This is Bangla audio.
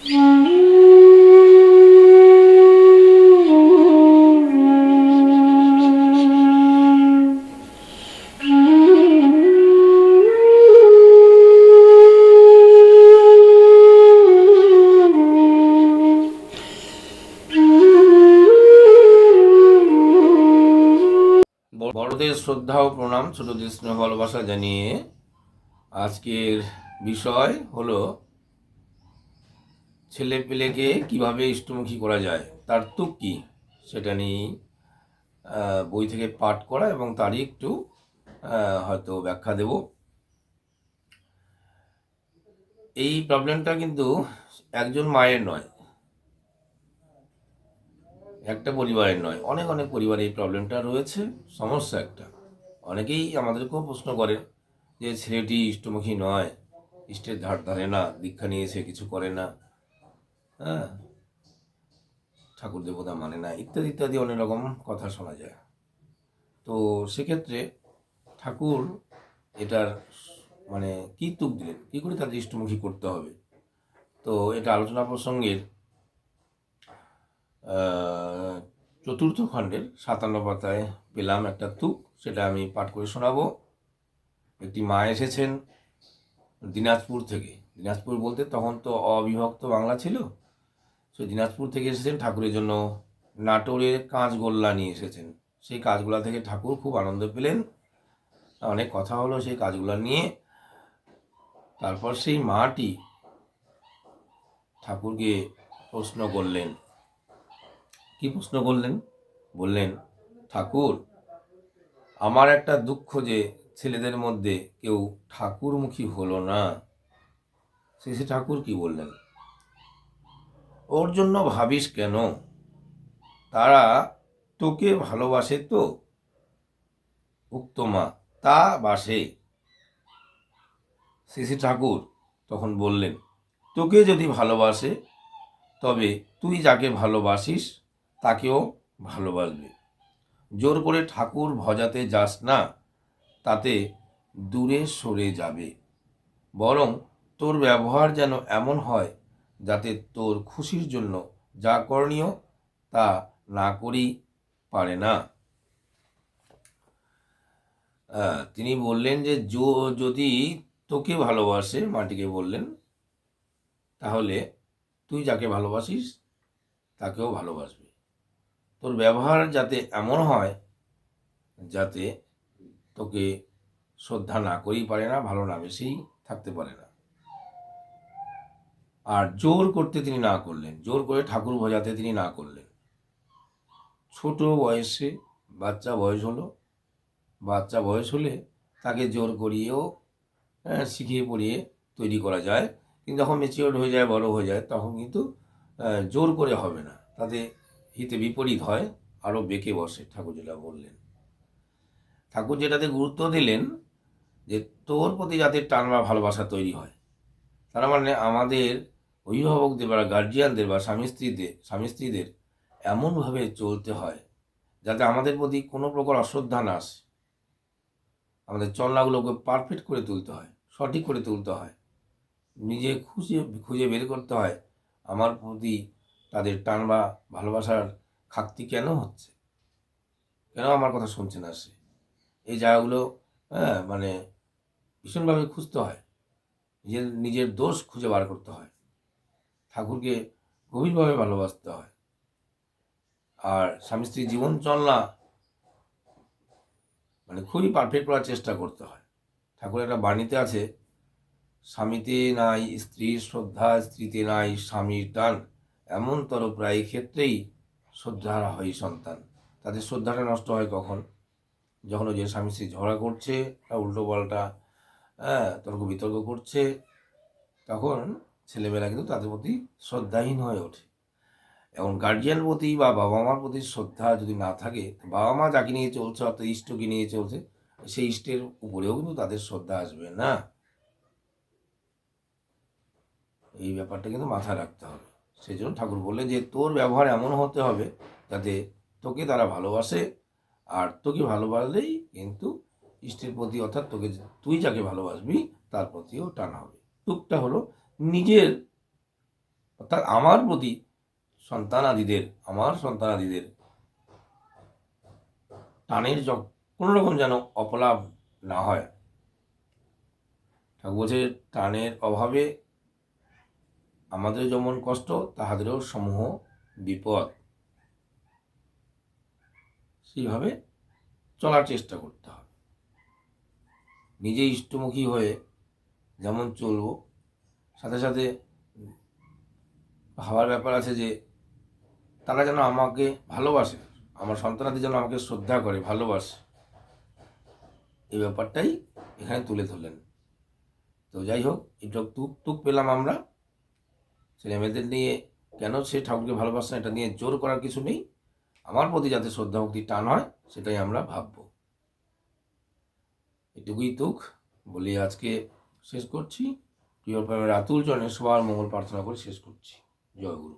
বড়দের শ্রদ্ধা ও প্রণাম, ছোটদের স্নেহ ভালোবাসা জানিয়ে আজকের বিষয় হলো ছেলে পেলেকে কিভাবে ইষ্টমুখী করা যায়, তার তুক কি, সেটা নিয়ে বই থেকে পাঠ করা এবং তারই একটু হয়তো ব্যাখ্যা দেব। এই প্রবলেমটা কিন্তু একজন মায়ের নয়, একটা পরিবারের নয়, অনেক অনেক পরিবারে এই প্রবলেমটা রয়েছে, সমস্যা একটা। অনেকেই আমাদেরকেও প্রশ্ন করে যে ছেলেটি ইষ্টমুখী নয়, ইষ্টের ধার ধারে না, দীক্ষা নিয়েছে কিছু করে না, হ্যাঁ, ঠাকুর দেবতা মানে না, ইত্যাদি ইত্যাদি অনেক রকম কথা শোনা যায়। তো সেক্ষেত্রে ঠাকুর এটার মানে কী তুক দিলেন, কী করে তাদের ইষ্টমুখী করতে হবে, তো এটা আলোচনা প্রসঙ্গের 4th খণ্ডের 57 পাতায় পেলাম একটা তুক, সেটা আমি পাঠ করে শোনাবো। একটি মা এসেছেন দিনাজপুর থেকে, দিনাজপুর বলতে তখন তো অবিভক্ত বাংলা ছিল, সেই দিনাজপুর থেকে এসেছেন ঠাকুরের জন্য নাটোরের কাঁচগোল্লা নিয়ে এসেছেন। সেই কাজগুলা থেকে ঠাকুর খুব আনন্দ পেলেন, অনেক কথা হলো সেই কাজগুলা নিয়ে। তারপর সেই মাটি ঠাকুরকে প্রশ্ন করলেন। কি প্রশ্ন করলেন? বললেন, ঠাকুর, আমার একটা দুঃখ যে ছেলেদের মধ্যে কেউ ঠাকুরমুখী হলো না। শেষে ঠাকুর কি বললেন? ওর জন্য ভাবিস কেন, তারা তোকে ভালোবাসে তো। উক্ত মা, তা বাসে। শ্রী ঠাকুর তখন বললেন, তোকে যদি ভালোবাসে তবে তুই যাকে ভালোবাসিস তাকেও ভালোবাসবে। জোর করে ঠাকুর ভজাতে যাস না, তাতে দূরে সরে যাবে। বরং তোর ব্যবহার যেন এমন হয় যাতে তোর খুশির জন্য যা করণীয় তা না করেই পারে না। তিনি বললেন যে যদি তোকে ভালোবাসে, মাটিকে বললেন, তাহলে তুই যাকে ভালোবাসিস তাকেও ভালোবাসবে। তোর ব্যবহার যাতে এমন হয় যাতে তোকে শ্রদ্ধা না করেই পারে না, ভালো না বেশিই থাকতে পারে না। আর জোর করতে তিনি না করলেন, জোর করে ঠাকুর ভজাতে তিনি না করলেন। ছোট বয়সে বাচ্চা বয়স হলো, বাচ্চা বয়স হলে তাকে জোর করিয়েও শিখিয়ে পড়িয়ে তৈরি করা যায়, কিন্তু যখন ম্যাচিওর হয়ে যায়, বড় হয়ে যায়, তখন কিন্তু জোর করে হবে না, তাতে হিতে বিপরীত হয়, আরও বেঁকে বসে। ঠাকুর যেটা বললেন, ঠাকুর যেটাতে গুরুত্ব দিলেন যে তোর প্রতি যাতে টান বা ভালোবাসা তৈরি হয়, তার মানে আমাদের অভিভাবকদের বা গার্জিয়ানদের বা স্বামী স্ত্রীদের এমনভাবে চলতে হয় যাতে আমাদের প্রতি কোনো প্রকার অশ্রদ্ধা না আসে। আমাদের চলনাগুলোকে পারফেক্ট করে তুলতে হয়, সঠিক করে তুলতে হয়, নিজে খুঁজে বের করতে হয় আমার প্রতি তাদের টান বা ভালোবাসার খাক্তি কেন হচ্ছে, কেন আমার কথা শুনছে না সে। এই জায়গাগুলো মানে ভীষণভাবে খুঁজতে হয়, নিজের দোষ খুঁজে বার করতে হয়, ঠাকুরকে গভীরভাবে ভালোবাসতে হয়। আর স্বামী স্ত্রী জীবন চলনা মানে খুবই পারফেক্ট করার চেষ্টা করতে হয়। ঠাকুরের একটা বাণীতে আছে, স্বামীতে নাই স্ত্রীর শ্রদ্ধা, স্ত্রীতে নাই স্বামীর টান, এমনতর প্রায় ক্ষেত্রেই শ্রদ্ধাহারা হয় সন্তান। তাদের শ্রদ্ধাটা নষ্ট হয় কখন? যখন ওই যে স্বামী স্ত্রী ঝগড়া করছে, উল্টো পাল্টা তর্ক বিতর্ক করছে, তখন ছেলেমেয়েরা কিন্তু তাদের প্রতি শ্রদ্ধাহীন হয়ে ওঠে। এবং গার্জিয়ান প্রতি বা বাবা মার প্রতি শ্রদ্ধা যদি না থাকে, বাবা মা যাকে নিয়ে চলছে অর্থাৎ ইষ্টকে নিয়ে চলছে, সেই ইষ্টের উপরেও কিন্তু তাদের শ্রদ্ধা আসবে না। এই ব্যাপারটা কিন্তু মাথায় রাখতে হবে। সেই জন্য ঠাকুর বললেন যে তোর ব্যবহার এমন হতে হবে যাতে তোকে তারা ভালোবাসে, আর তোকে ভালোবাসলেই কিন্তু ইষ্টের প্রতি অর্থাৎ তুই যাকে ভালোবাসবি তার প্রতিও টান হবে। টুকটা হলো নিজের অর্থাৎ আমার প্রতি আমার সন্তানাদিদের টানের কোনো রকম যেন অপলাভ না হয়। ঠাকুর বলছে টানের অভাবে আমাদের যেমন কষ্ট, তাহাদেরও সমূহ বিপদ। সেইভাবে চলার চেষ্টা করতে হবে। নিজে ইষ্টমুখী হয়ে যেমন চলব, সাথে সাথে ভাবার ব্যাপার আছে যে তারা যেন আমাকে ভালোবাসে, আমার সন্তানাদি যেন আমাকে শ্রদ্ধা করে, ভালোবাসে, এই ব্যাপারটাই এখানে তুলে ধরলেন। তো যাই হোক, এটা টুক পেলাম আমরা। ছেলে মেয়েদের নিয়ে কেন সে ঠাকুরকে ভালোবাসেন এটা নিয়ে জোর করার কিছু নেই। আমার প্রতি যাতে শ্রদ্ধা ভক্তি টান হয় সেটাই আমরা ভাবব। এটুকুই বলি আজকে শেষ করছি। প্রিয় প্রেমের আতুল চরণে সবার মঙ্গল প্রার্থনা করে শেষ করছি। জয় গুরু।